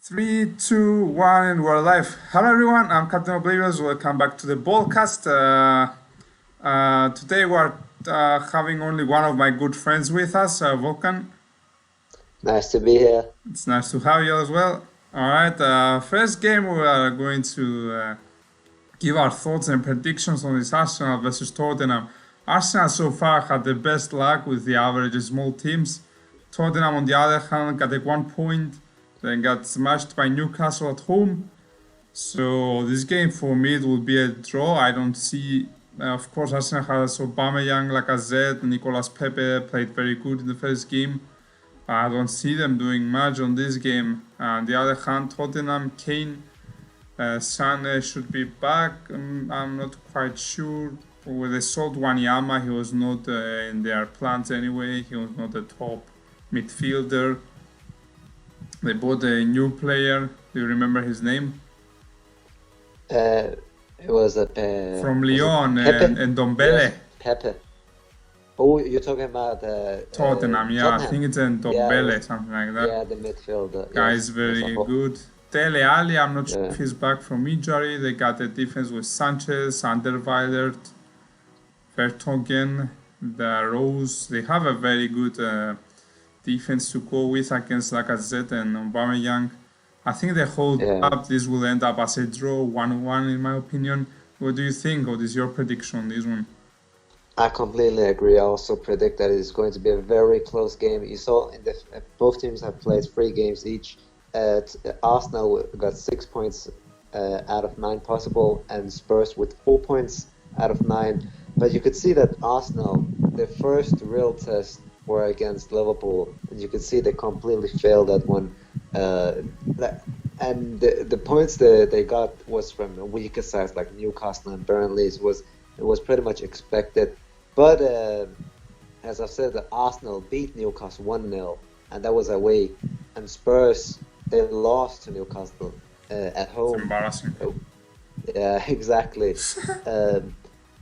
Three, two, one, and we're live. Hello, everyone. I'm Captain Oblivious. Welcome back to the BALLCAST. Today we're having only one of my good friends with us, Volkan. Nice to be here. It's nice to have you as well. All right. First game, we are going to give our thoughts and predictions on this Arsenal versus Tottenham. Arsenal so far had the best luck with the average small teams. Tottenham, on the other hand, got 1 point. Then got smashed by Newcastle at home. So this game for me it will be a draw. I don't see. Of course, Arsenal has Aubameyang, Lacazette, Nicolas Pepe played very good in the first game. I don't see them doing much on this game. On the other hand, Tottenham, Kane, Sane should be back. I'm not quite sure. When they sold Wanyama, he was not in their plans anyway. He was not a top midfielder. They bought a new player. Do you remember his name? It was From Lyon and Dombele. Yes, Pepe. Oh, you're talking about Tottenham, yeah, Tottenham. I think it's in Dombele, something like that. Yeah, the midfielder. Guy Yes, is very yes, good. Dele Alli, I'm not sure yeah. if he's back from injury. They got a defense with Sanchez, Anderweilert, Vertonghen, the Rose. They have a very good defense to go with against Lacazette and Aubameyang. I think they hold Yeah. up. This will end up as a draw, 1-1 in my opinion. What do you think? What is your prediction on this one? I completely agree. I also predict that it's going to be a very close game. You saw both teams have played 3 games each. Arsenal got 6 points out of 9 possible, and Spurs with 4 points out of 9. But you could see that Arsenal, their first real test were against Liverpool, and you could see they completely failed that one. And the points that they got was from weaker sides like Newcastle and Burnley. It was pretty much expected. But as I've said, Arsenal beat Newcastle 1-0, and that was away. And Spurs, they lost to Newcastle at It's home. embarrassing. Yeah, exactly.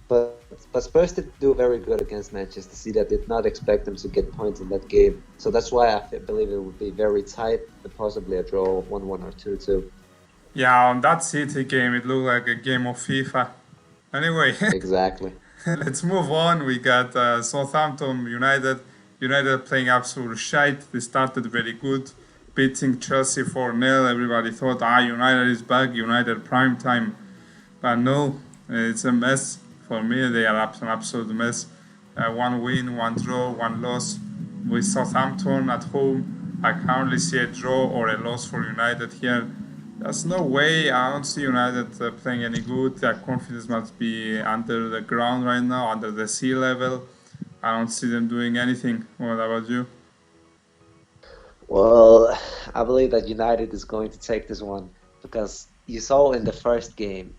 But Spurs did do very good against Manchester City. I did not expect them to get points in that game. So that's why I believe it would be very tight, possibly a draw, 1-1 or 2-2. Yeah, on that City game, it looked like a game of FIFA. Anyway, Exactly. let's move on. We got Southampton United. United playing absolute shite. They started very good, beating Chelsea 4-0. Everybody thought, United is back, United prime time. But no, it's a mess. For me, they are an absolute mess. 1 win, 1 draw, 1 loss. With Southampton at home, I can only see a draw or a loss for United here. There's no way. I don't see United playing any good. Their confidence must be under the ground right now, under the sea level. I don't see them doing anything. What about you? Well, I believe that United is going to take this one because you saw in the first game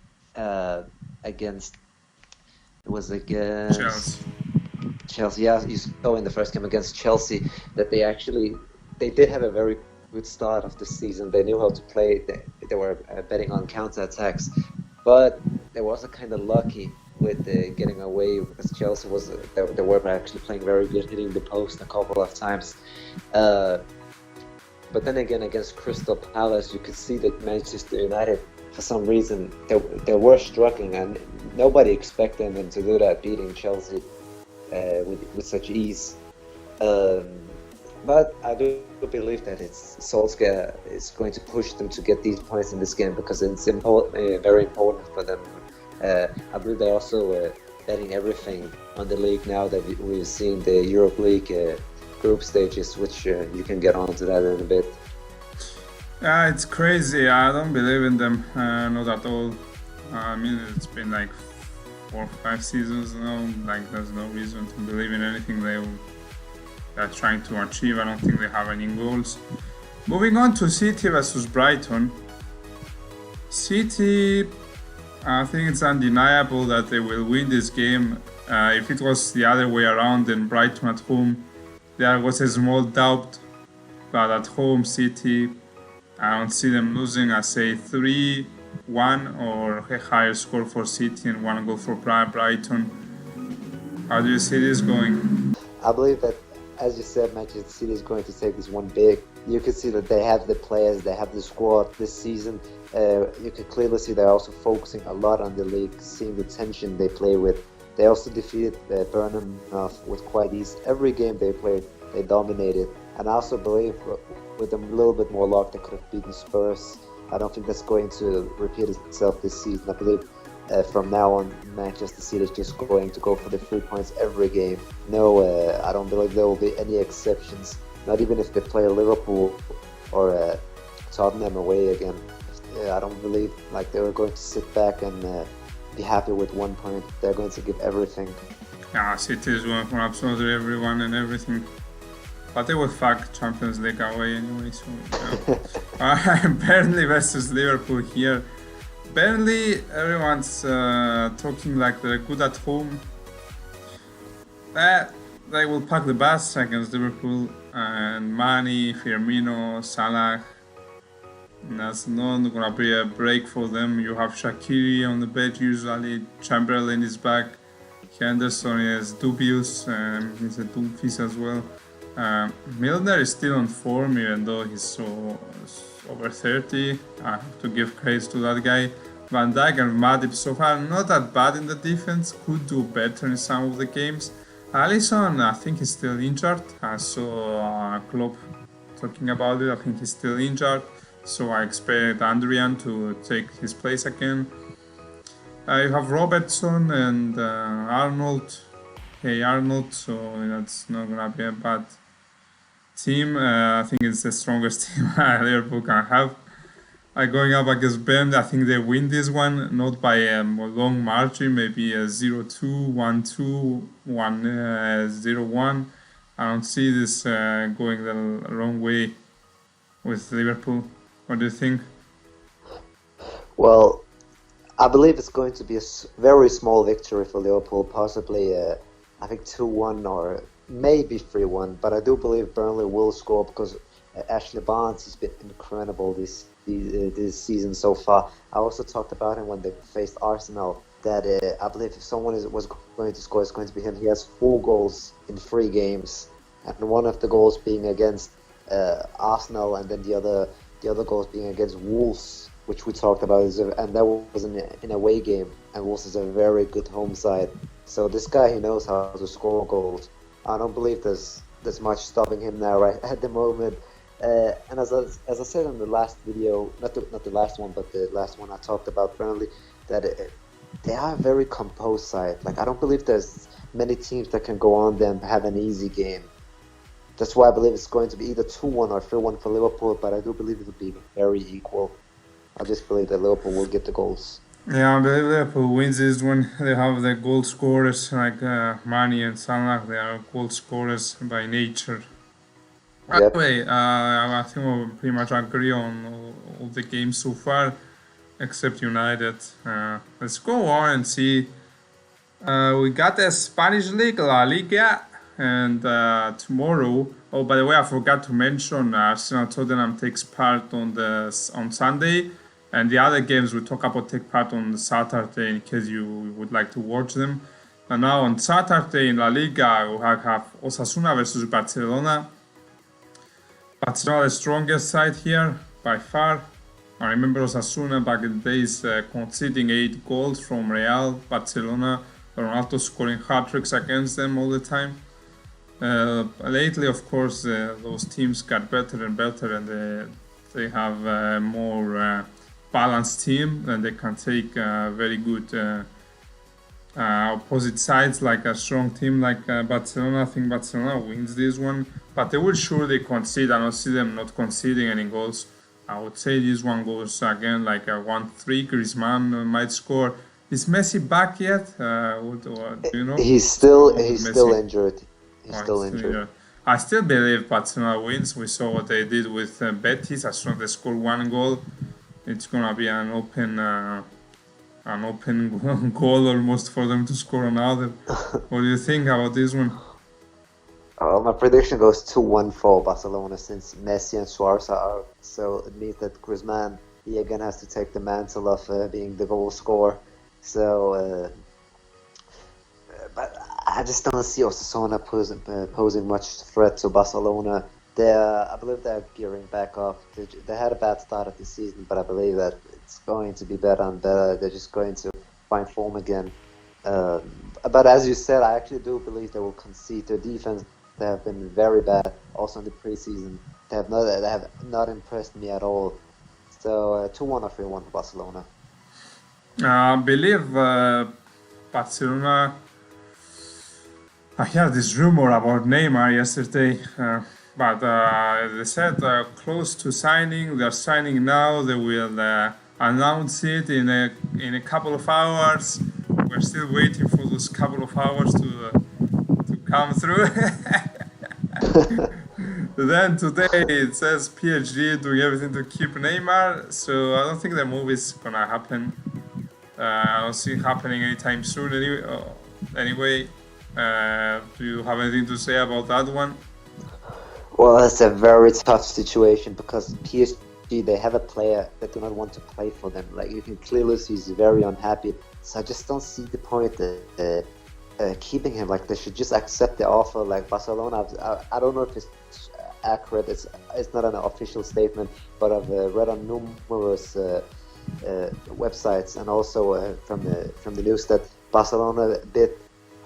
against Chelsea. Chelsea. Yeah, you saw in the first game against Chelsea that they did have a very good start of the season. They knew how to play. They were betting on counter-attacks, but they were also kind of lucky with getting away because Chelsea they were actually playing very good, hitting the post a couple of times. But then again, against Crystal Palace, you could see that Manchester United, for some reason, they were struggling, and nobody expected them to do that, beating Chelsea with such ease. But I do believe that Solskjaer is going to push them to get these points in this game because it's very important for them. I believe they're also betting everything on the league now that we've seen the Europe League group stages, which you can get onto that in a bit. Yeah, it's crazy. I don't believe in them, not at all. I mean, it's been like 4 or 5 seasons now. Like, there's no reason to believe in anything they're trying to achieve. I don't think they have any goals. Moving on to City versus Brighton. City, I think it's undeniable that they will win this game. If it was the other way around and Brighton at home, there was a small doubt. But at home, City, I don't see them losing. I say 3-1 or a higher score for City and 1 goal for Brighton. How do you see this going? I believe that, as you said, Manchester City is going to take this one big you can see that they have the players, they have the squad this season. You can clearly see they're also focusing a lot on the league, seeing the tension they play with. They also defeated Burnham with quite ease. Every game they played, they dominated. And I also believe with a little bit more luck, they could have beaten Spurs. I don't think that's going to repeat itself this season. I believe from now on, Manchester City is just going to go for the 3 points every game. No, I don't believe there will be any exceptions. Not even if they play Liverpool or Tottenham away again. I don't believe like they were going to sit back and be happy with 1 point. They're going to give everything. Yeah, City is going for absolutely everyone and everything. But they will fuck Champions League away anyway, so yeah. Burnley versus Liverpool here. Burnley, everyone's talking like they're good at home. They will pack the bus against Liverpool, and Mane, Firmino, Salah. That's not gonna be a break for them. You have Shaqiri on the bench usually. Chamberlain is back. Henderson is dubious, he's a doofus as well. Milner is still on form, even though he's over 30. I have to give credit to that guy. Van Dijk and Matip so far not that bad in the defense, could do better in some of the games. Alisson, I think he's still injured. I saw Klopp talking about it. I think he's still injured, so I expect Andrian to take his place again. You have Robertson and Arnold. Hey Arnold, so that's not gonna be a bad team. I think it's the strongest team Liverpool can have. Going up against Burnley, I think they win this one, not by a long margin, maybe a 0-2, 1-2, 1-0-1. I don't see this going the wrong way with Liverpool. What do you think? Well, I believe it's going to be a very small victory for Liverpool, possibly I think 2-1 or maybe 3-1, but I do believe Burnley will score because Ashley Barnes has been incredible this season so far. I also talked about him when they faced Arsenal, that I believe if someone was going to score, it's going to be him. He has 4 goals in 3 games, and one of the goals being against Arsenal, and then the other goals being against Wolves, which we talked about, and that was in an away game, and Wolves is a very good home side. So this guy, he knows how to score goals. I don't believe there's much stopping him now right at the moment. And as I said in the last video, not the last one, but the last one I talked about Burnley, that they are a very composed side. Like, I don't believe there's many teams that can go on them and have an easy game. That's why I believe it's going to be either 2-1 or 3-1 for Liverpool, but I do believe it will be very equal. I just believe that Liverpool will get the goals. Yeah, I believe Liverpool wins this one. They have the goal scorers like Mane and Salah. They are goal scorers by nature. Yep. Anyway, I think we pretty much agree on all the games so far, except United. Let's go on and see. We got the Spanish League, La Liga, and tomorrow. Oh, by the way, I forgot to mention Arsenal Tottenham takes part on Sunday, and the other games we talk about take part on Saturday in case you would like to watch them. And now on Saturday in La Liga, we have Osasuna versus Barcelona. Barcelona the strongest side here by far. I remember Osasuna back in the days conceding 8 goals from Real. Barcelona, Ronaldo scoring hat-tricks against them all the time. Lately, of course, those teams got better and better, and they have a more balanced team, and they can take very good opposite sides, like a strong team like Barcelona. I think Barcelona wins this one, but they will surely concede. I don't see them not conceding any goals. I would say this one goes again like a 1-3. Griezmann might score. Is Messi back yet? Do you know? He's still injured. He's still injured. Yeah. I still believe Barcelona wins. We saw what they did with Betis. As soon as they score 1 goal, it's gonna be an open goal almost for them to score another. What do you think about this one? My prediction goes 2-1 for Barcelona, since Messi and Suarez are out. So it means that Griezmann, he again has to take the mantle of being the goal scorer. So, but I just don't see Osasuna posing much threat to Barcelona. I believe they're gearing back up. They had a bad start of the season, but I believe that it's going to be better and better. They're just going to find form again. But as you said, I actually do believe they will concede. Their defense, they have been very bad. Also in the preseason, they have not impressed me at all. So 2-1 or 3-1 for Barcelona. I believe Barcelona. I heard this rumor about Neymar yesterday, but they said close to signing. They're signing now. They will announce it in a couple of hours. We're still waiting for those couple of hours to come through. Then today it says PSG doing everything to keep Neymar, so I don't think the move is gonna happen. I don't see it happening anytime soon. Anyway, do you have anything to say about that one? Well, it's a very tough situation because PSG, they have a player that do not want to play for them. Like, you can clearly see he's very unhappy. So I just don't see the point keeping him. Like, they should just accept the offer. Like, Barcelona, I don't know if it's accurate. It's not an official statement, but I've read on numerous websites and also from the news that Barcelona bid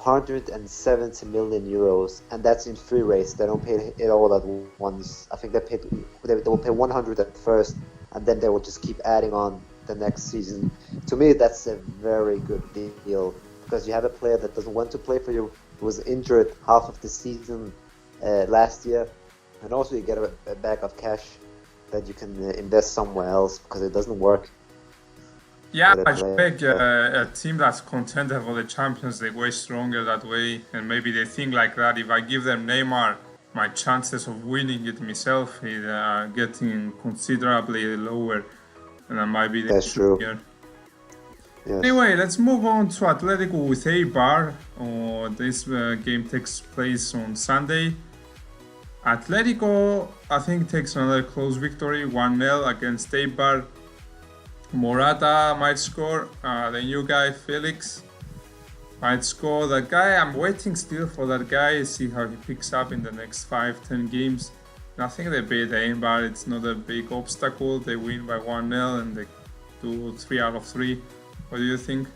170 million euros, and that's in three rates. They don't pay it all at once. I think they will pay 100 at first, and then they will just keep adding on the next season. To me, that's a very good deal because you have a player that doesn't want to play for you, who was injured half of the season last year, and also you get a bag of cash that you can invest somewhere else because it doesn't work. Yeah, I think a team that's contender for the Champions League way stronger that way, and maybe they think like that. If I give them Neymar, my chances of winning it myself is getting considerably lower, and that might be the That's true. Here. Yes. Anyway, let's move on to Atletico with Eibar. This game takes place on Sunday. Atletico, I think, takes another close victory, 1-0 against Eibar. Morata might score, the new guy Felix might score. That guy, I'm waiting still for that guy, see how he picks up in the next 5-10 games. I think they beat Eibar, it's not a big obstacle. They win by 1-0 and they do 3 out of 3. What do you think?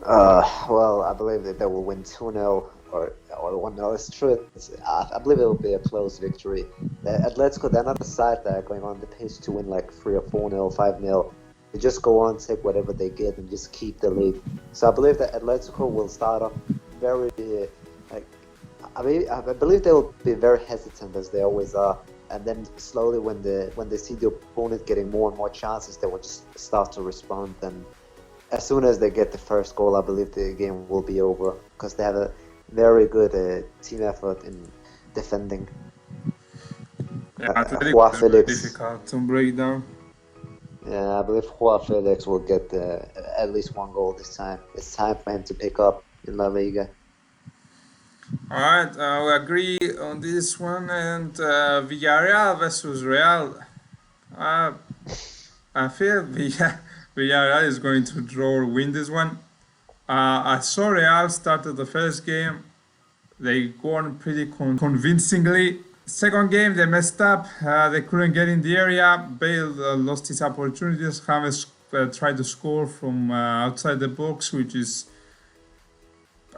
Well, I believe that they will win 2-0 or 1-0. It's true. I believe it will be a close victory. Atletico, they're not a side that are going on the pace to win like 3 or 4-0, 5-0. They just go on, take whatever they get, and just keep the lead. So I believe that Atletico will start off very I believe they will be very hesitant as they always are, and then slowly when they see the opponent getting more and more chances, they will just start to respond. And as soon as they get the first goal, I believe the game will be over because they have a very good team effort in defending. Yeah, Atletico is very difficult to break down. Yeah, I believe Joao Felix will get at least one goal this time. It's time for him to pick up in La Liga. Alright, we agree on this one. And Villarreal versus Real. I feel Villarreal is going to draw or win this one. I saw Real started the first game. They won pretty convincingly. Second game, they messed up. They couldn't get in the area. Bale lost his opportunities. James tried to score from outside the box, which is...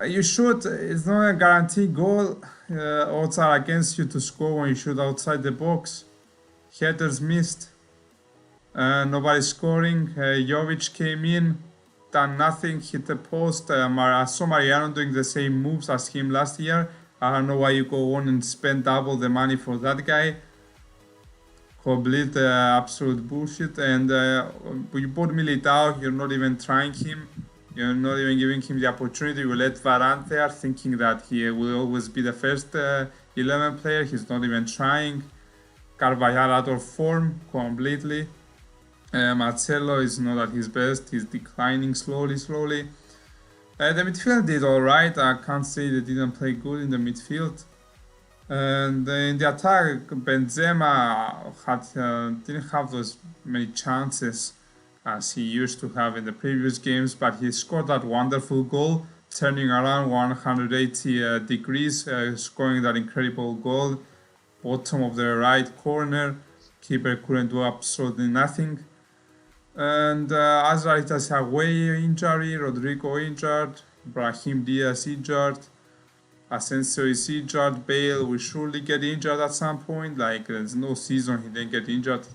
You shoot, it's not a guaranteed goal. Odds are against you to score when you shoot outside the box. Headers missed. Nobody scoring. Jovic came in, done nothing, hit the post. I saw Mariano doing the same moves as him last year. I don't know why you go on and spend double the money for that guy. Complete absolute bullshit. And you bought Militao, you're not even trying him. You're not even giving him the opportunity. You let Varane there, thinking that he will always be the first 11 player. He's not even trying. Carvajal out of form completely. Marcelo is not at his best. He's declining slowly. The midfield did alright. I can't say they didn't play good in the midfield. And in the attack, Benzema didn't have those many chances as he used to have in the previous games, but he scored that wonderful goal, turning around 180 degrees, scoring that incredible goal. bottom of the right corner. Keeper couldn't do absolutely nothing. And Azrael has away injury, Rodrigo injured, Brahim Diaz injured, Asensio is injured, Bale will surely get injured at some point. Like, there's no season he didn't get injured.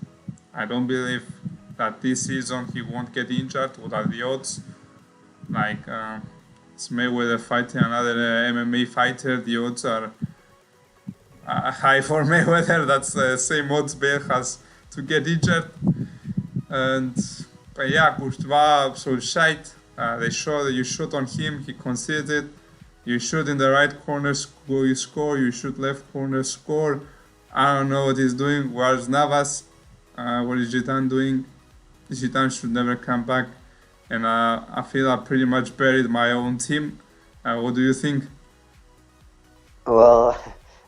I don't believe that this season he won't get injured. What are the odds? Like, it's Mayweather fighting another MMA fighter. The odds are high for Mayweather. That's the same odds Bale has to get injured. And but yeah, Courtois so shite. They show that you shoot on him, he conceded. You shoot in the right corner, you score. You shoot left corner, score. I don't know what he's doing. Where's Navas? What is Zidane doing? Zidane should never come back. And I feel I pretty much buried my own team. What do you think? Well,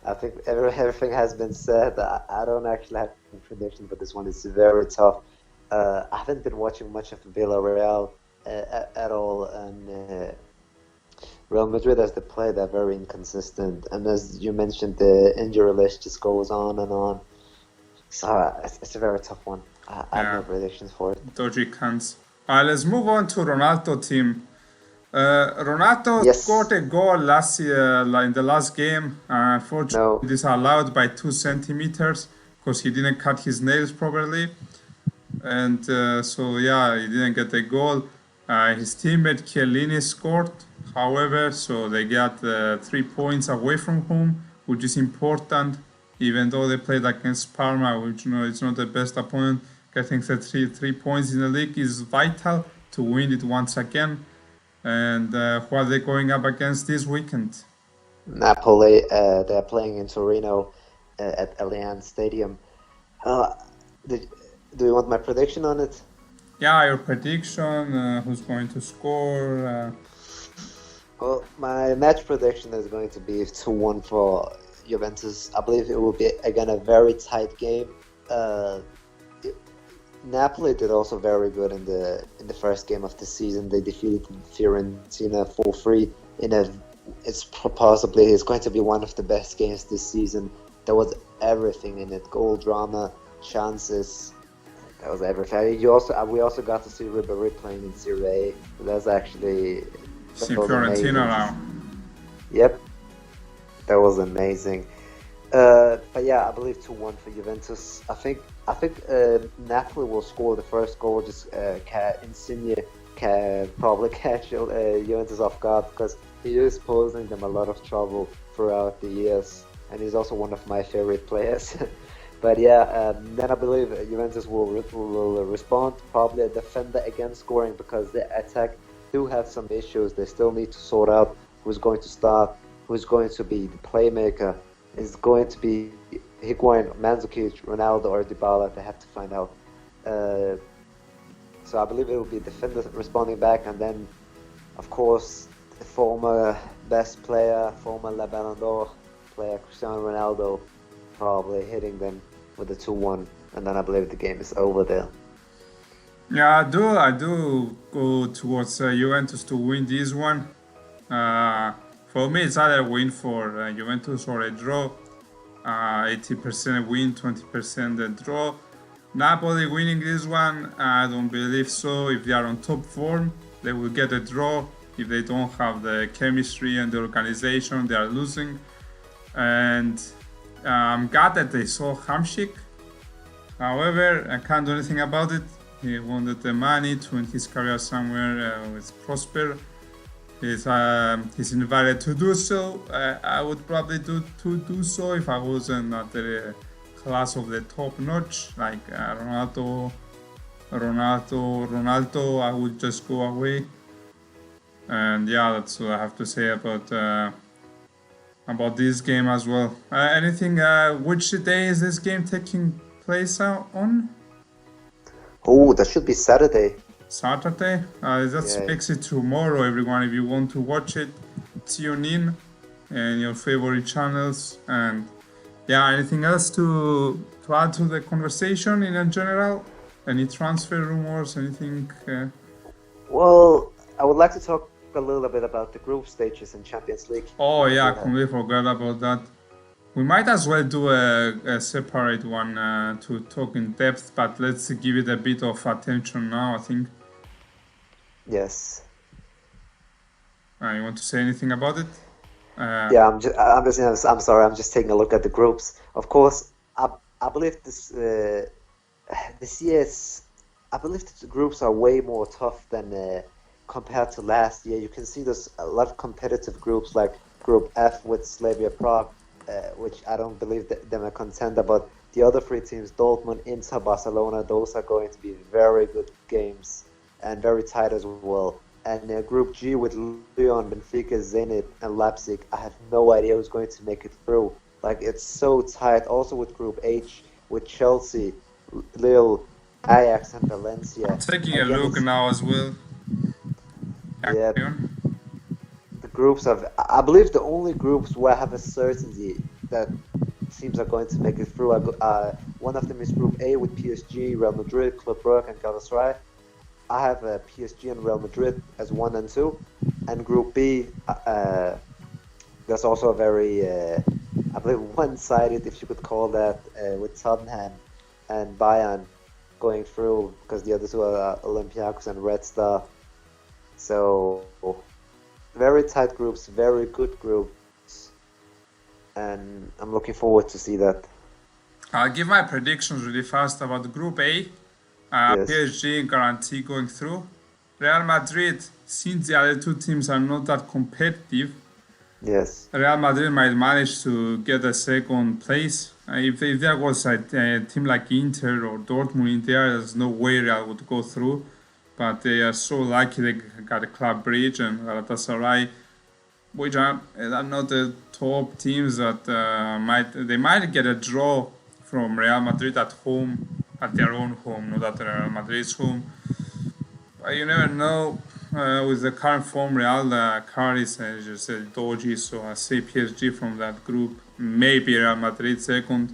I think everything has been said. I don't actually have a prediction for this one. It's very tough. I haven't been watching much of Villarreal at all, and Real Madrid, as they play, they're very inconsistent. And as you mentioned, the injury list just goes on and on. So it's a very tough one. I have no predictions for it. Dodgy cunts. Let's move on to Ronaldo team. Ronaldo scored a goal last year, in the last game. Unfortunately, disallowed by 2 centimeters because he didn't cut his nails properly. And so, yeah, he didn't get the goal. His teammate Chiellini scored, however, so they got 3 points away from home, which is important, even though they played against Parma, which, it's not the best opponent. Getting the three points in the league is vital to win it once again. And who are they going up against this weekend? Napoli. They're playing in Torino at Allianz Stadium. Do you want my prediction on it? Yeah, your prediction, who's going to score? Well, my match prediction is going to be 2-1 for Juventus. I believe it will be, again, a very tight game. Napoli did also very good in the first game of the season. They defeated Fiorentina 4-3 it's going to be one of the best games this season. There was everything in it: goal drama, chances. That was everything. We also got to see Ribéry playing in Serie A. That's actually Fiorentina now. Yep, that was amazing. But yeah, I believe 2-1 for Juventus. I think Napoli will score the first goal. Just Insigne can probably catch Juventus off guard, because he is posing them a lot of trouble throughout the years, and he's also one of my favorite players. But yeah, then I believe Juventus will respond, probably a defender again scoring, because the attack do have some issues. They still need to sort out who's going to start, who's going to be the playmaker. Is going to be Higuain, Mandzukic, Ronaldo, or Dybala. They have to find out. So I believe it will be defenders responding back, and then, of course, the former best player, former La Ballon d'Or player, Cristiano Ronaldo, probably hitting them with a 2-1, and then I believe the game is over there. Yeah, I do go towards Juventus to win this one. For me, it's either a win for Juventus or a draw. 80% win, 20% a draw. Napoli winning this one, I don't believe so. If they are on top form, they will get a draw. If they don't have the chemistry and the organization, they are losing. And I'm glad that they saw Hamsik. However, I can't do anything about it. He wanted the money to end his career somewhere with prosper. He's invited to do so. I would probably do so if I wasn't at the class of the top notch, like Ronaldo. I would just go away. And yeah, that's what I have to say about this game as well. Anything? Which day is this game taking place on? Oh, that should be Saturday. Saturday? That makes it tomorrow, everyone. If you want to watch it, tune in and your favorite channels. And yeah, anything else to add to the conversation in general? Any transfer rumors? Anything? Well, I would like to talk a little bit about the group stages in Champions League. Oh yeah, I completely forgot about that. We might as well do a separate one to talk in depth, but let's give it a bit of attention now, I think. Yes. You want to say anything about it? Yeah, I'm sorry. I'm just taking a look at the groups. Of course, I believe this year's, I believe the groups are way more tough than compared to last year. You can see there's a lot of competitive groups like Group F with Slavia Prague, which I don't believe them a contender, but the other three teams, Dortmund, Inter, Barcelona, those are going to be very good games and very tight as well. And Group G with Lyon, Benfica, Zenit, and Leipzig, I have no idea who's going to make it through. Like, it's so tight. Also with Group H with Chelsea, Lille, Ajax, and Valencia. I'm taking a look now as well. Yeah, the groups I believe the only groups where I have a certainty that teams are going to make it through, one of them is Group A with PSG, Real Madrid, Club Brugge, and Galatasaray. I have PSG and Real Madrid as 1 and 2, and Group B, there's also a very, I believe, one-sided, if you could call that, with Tottenham and Bayern going through, because the other two are Olympiacos and Red Star. So, very tight groups, very good groups, and I'm looking forward to see that. I'll give my predictions really fast about Group A. Yes. PSG guarantee going through. Real Madrid, since the other two teams are not that competitive, Yes. Real Madrid might manage to get a second place. If there was a team like Inter or Dortmund in there's no way Real would go through. But they are so lucky they got a Club Bridge and Galatasaray, which are not the top teams that might get a draw from Real Madrid at home. At their own home, not at Real Madrid's home. But you never know. With the current form, Real carries just dodgy, so I say PSG from that group. Maybe Real Madrid second.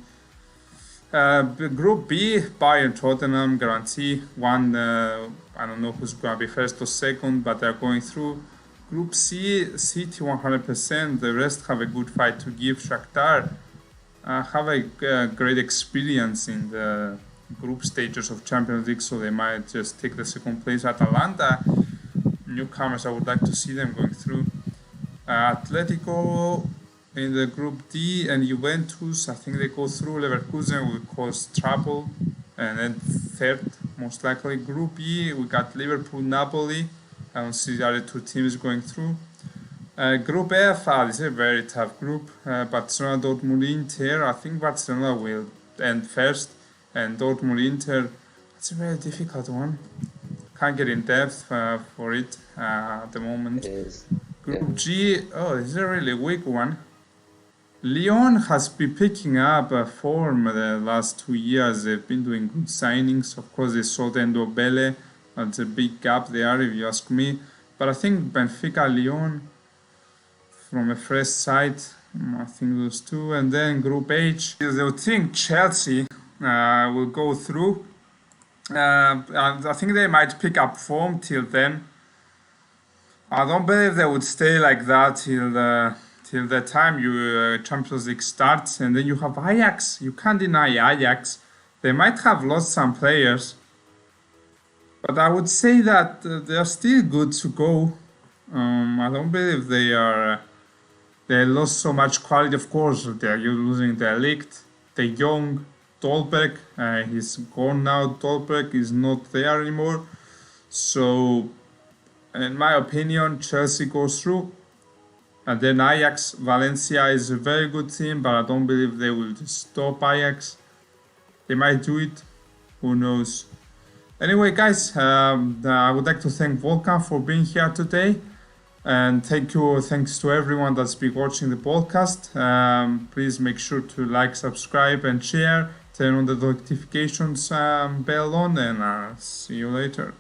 Group B, Bayern, Tottenham, guarantee. One, I don't know who's going to be first or second, but they're going through. Group C, City 100%. The rest have a good fight to give. Shakhtar have a great experience in the group stages of Champions League, so they might just take the second place. Atalanta, newcomers, I would like to see them going through. Atletico in the Group D and Juventus, I think they go through. Leverkusen will cause trouble, and then third, most likely. Group E, we got Liverpool, Napoli. I don't see the other two teams going through. Group F, this is a very tough group. Barcelona, Dortmund, Inter. I think Barcelona will end first. And Dortmund Inter, it's a very difficult one. Can't get in depth for it at the moment. It is. Group G, this is a really weak one. Lyon has been picking up form the last 2 years. They've been doing good signings. Of course, they sold Ndombele. That's a big gap there, if you ask me. But I think Benfica, Lyon, from a fresh side, I think those two. And then Group H, I would think Chelsea will go through. I think they might pick up form till then. I don't believe they would stay like that till the time you Champions League starts. And then you have Ajax. You can't deny Ajax. They might have lost some players, but I would say that they are still good to go. I don't believe they lost so much quality. Of course, you're losing the Ligt, the Young, Dolberg, he's gone now. Dolberg is not there anymore. So, in my opinion, Chelsea goes through. And then Ajax, Valencia is a very good team, but I don't believe they will just stop Ajax. They might do it. Who knows? Anyway, guys, I would like to thank Volkan for being here today. And thanks to everyone that's been watching the podcast. Please make sure to like, subscribe, and share. Turn on the notifications bell on, and see you later.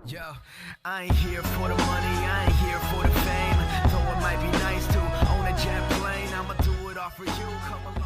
Yo, I ain't here for the money, I ain't here for the fame. Though it might be nice to own a jet plane, I'ma do it all for you. Come along.